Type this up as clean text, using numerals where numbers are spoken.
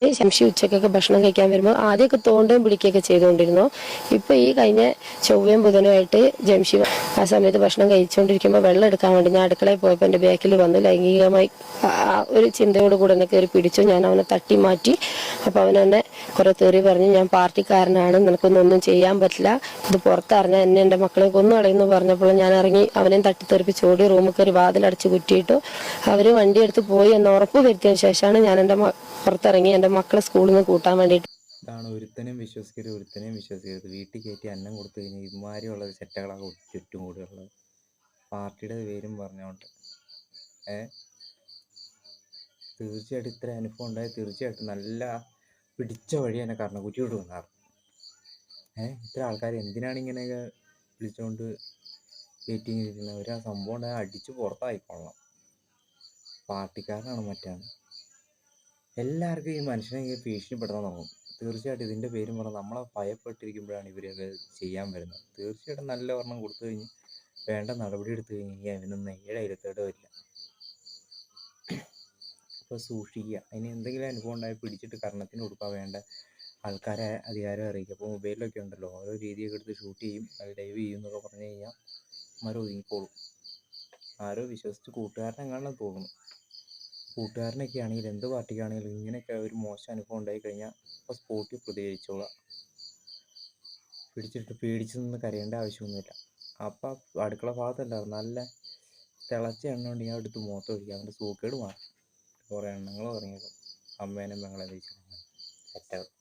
ശംഷി ഉച്ചക്കൊക്കെ ഭക്ഷണം കഴിക്കാൻ വരുമ്പോൾ ആദ്യമൊക്കെ തോണ്ടുകയും പിടിക്കുകയൊക്കെ ചെയ്തുകൊണ്ടിരുന്നു. ഇപ്പം ഈ കഴിഞ്ഞ ചൊവ്വയും ബുധനുമായിട്ട് ജംഷി ആ സമയത്ത് ഭക്ഷണം കഴിച്ചുകൊണ്ടിരിക്കുമ്പോൾ വെള്ളം എടുക്കാൻ വേണ്ടി ഞാൻ അടുക്കളയിൽ പോയപ്പോൾ എൻ്റെ ബാക്കിൽ വന്ന് ലൈംഗികമായി ഒരു ചിന്തയോട് കൂടെ എന്നെ കയറി പിടിച്ചു. ഞാൻ അവനെ തട്ടി മാറ്റി. അപ്പോൾ അവനെന്നെ കുറേ തെറി പറഞ്ഞ് ഞാൻ പാർട്ടിക്കാരനാണ്, നിനക്കൊന്നും ചെയ്യാൻ പറ്റില്ല, ഇത് പുറത്തറിഞ്ഞാൽ എന്നെ എൻ്റെ മക്കളെ കൊന്നു കളയുന്നു പറഞ്ഞപ്പോൾ ഞാൻ ഇറങ്ങി അവനെയും തട്ടിത്തെറിപ്പിച്ച് ഓടി റൂമിൽ കയറി വാതിലടച്ച് കുറ്റിയിട്ടു. അവർ വണ്ടി എടുത്ത് പോയി എന്ന് ഉറപ്പ് വരുത്തിയതിന് ശേഷമാണ് ഞാൻ എൻ്റെ പുറത്തിറങ്ങി എൻ്റെ മക്കളെ സ്കൂളിൽ നിന്ന് കൂട്ടാൻ വേണ്ടിയിട്ട്. ഇതാണ് ഒരുത്തനെയും വിശ്വസിക്കരുത്. വീട്ടിൽ കയറ്റി അന്നം കൊടുത്തു കഴിഞ്ഞാൽ ഇമാരിയുള്ള സെറ്റകളാണ് ചുറ്റും കൂടിയുള്ളത്. പാർട്ടിയുടെ പേരും പറഞ്ഞുകൊണ്ട് തീർച്ചയായിട്ടും ഇത്ര അനുഭവം ഉണ്ടായി. തീർച്ചയായിട്ടും നല്ല പിടിച്ച വഴി തന്നെ കർണക്കുറ്റിയോട് വന്നാറ്. ഇത്ര ആൾക്കാർ എന്തിനാണ് ഇങ്ങനെയൊക്കെ വിളിച്ചുകൊണ്ട് വെയിറ്റിംഗ് ഇരിക്കുന്നത്? ഒരു ആ സംഭവം ഉണ്ടായാൽ അടിച്ച് പുറത്തായിക്കൊള്ളണം. പാർട്ടിക്കാരനാണ് മറ്റാണ്. എല്ലാവർക്കും ഈ മനുഷ്യനെ ഭീഷണിപ്പെടുത്താൻ തുടങ്ങും. തീർച്ചയായിട്ടും ഇതിൻ്റെ പേരും പറഞ്ഞ് നമ്മളെ ഭയപ്പെട്ടിരിക്കുമ്പോഴാണ് ഇവരൊക്കെ ചെയ്യാൻ വരുന്നത്. തീർച്ചയായിട്ടും നല്ല ഒരെണ്ണം കൊടുത്തു കഴിഞ്ഞ് വേണ്ട നടപടി എടുത്തു കഴിഞ്ഞാൽ അവനൊന്നും ഏഴായിരത്തോടെ വരില്ല. അപ്പോൾ സൂക്ഷിക്കുക. അതിന് എന്തെങ്കിലും അനുഭവം ഉണ്ടായി പിടിച്ചിട്ട് കർണത്തിന് കൊടുക്കാൻ വേണ്ട ആൾക്കാരെ അധികാരം അറിയിക്കുക. അപ്പോൾ മൊബൈലിലൊക്കെ ഉണ്ടല്ലോ ഓരോ രീതിയൊക്കെ എടുത്ത് ഷൂട്ട് ചെയ്യും, അത് ലൈവ് ചെയ്യും എന്നൊക്കെ പറഞ്ഞു കഴിഞ്ഞാൽ അവന്മാർ ഒതുങ്ങിക്കോളും. ആരോ വിശ്വസിച്ച് കൂട്ടുകാരനെങ്ങാണെന്ന് തോന്നുന്നു. കൂട്ടുകാരനൊക്കെ ആണെങ്കിൽ എന്ത് പാർട്ടിക്കാണെങ്കിലും ഇങ്ങനെയൊക്കെ ഒരു മോശം അനുഭവം ഉണ്ടായി കഴിഞ്ഞാൽ അപ്പോൾ സ്പോട്ടിൽ പ്രതികരിച്ചോളാം. പിടിച്ചിട്ട് പേടിച്ച് നിന്ന് കരയേണ്ട ആവശ്യമൊന്നുമില്ല. അപ്പം അടുക്കള ഭാഗത്തല്ല നല്ല തിളച്ച എണ്ണ ഉണ്ടെങ്കിൽ എടുത്ത് മുഖത്ത് ഒഴിക്കുക. അവൻ്റെ സൂക്കേട് മാറും. കുറേ എണ്ണങ്ങൾ ഇറങ്ങിയേക്കും. അമ്മേനും പെങ്ങളെ വെച്ചിട്ട് സെറ്റാകും.